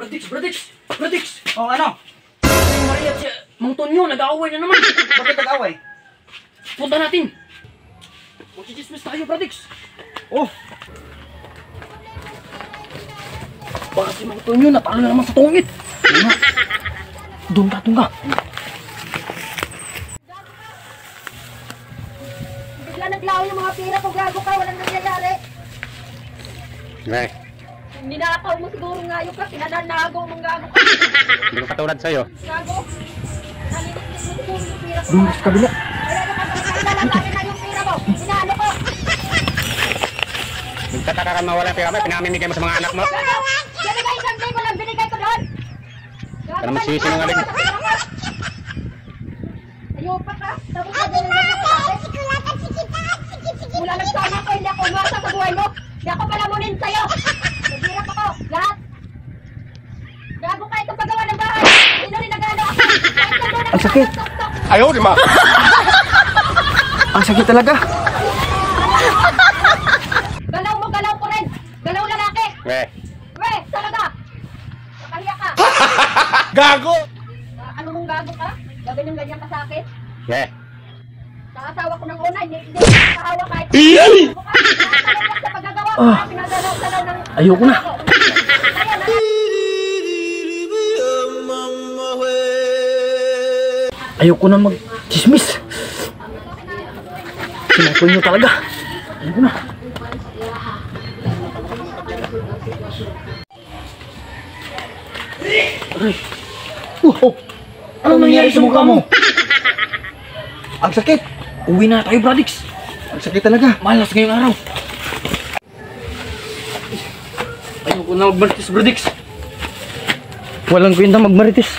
Bradix! Oh, ano? Yung Maria at si Mang Tonyo, nag-aaway na naman. Bakit nag-away? Punta natin. Magchichismis tayo, Bradix. Oh, Baka si Mang Tonyo, natalo na naman sa tungit. Doon ka. Bigla naglaho yung mga pira ko, gago ka, walang nangyayari. Ngay, Ninakaw mo siguro ngayon ka, pinananago mong gago ka. hindi ko katulad sa'yo. Gago. Nalinis mo siguro yung pira ko. Doon sa kabila. Kaya nakalalaman na yung pira mo. Inaano ko. Nagtataka ka mawala ng pera mo, pinamimigay mo sa mga anak mo. Gago! Binigay isang day, walang binigay ko doon. Gago Para magsisinungaling. Ayupa ka. Tapos na binigay ko sa akin. Mula nagsama ko, hindi ako umasa sa buhay mo. Hindi ako palamunin sa'yo. Naghirap ako. Lahat. Gago ka itong paggawa ng bahay. Sino rin nagano ako? Ang sakit. Ayaw, di ma! Ang sakit talaga. Galaw mo, galaw ko rin. Galaw lalaki. Ngay, Weh, talaga. Nakahiya ka. gago! Ano mong gago ka? Ganyan ka sa akin? Ngay, Sa asawa ko ng una, hindi nakahawa kahit. Gago ka. Nakakalit sa paggagawa. Pinagdalaw-dalaw ng... Ayoko na. Kaya na. Ayoko na mag-chismis. Si Mang Tonyo talaga. Ayoko na. Aray. Oh, ano nangyari sa mukha mo? ang sakit. Uwi na tayo, Bradix. Ang sakit talaga. Malas ngayong araw. Ayoko na magmarites, Bradix. Walang kwenta magmarites.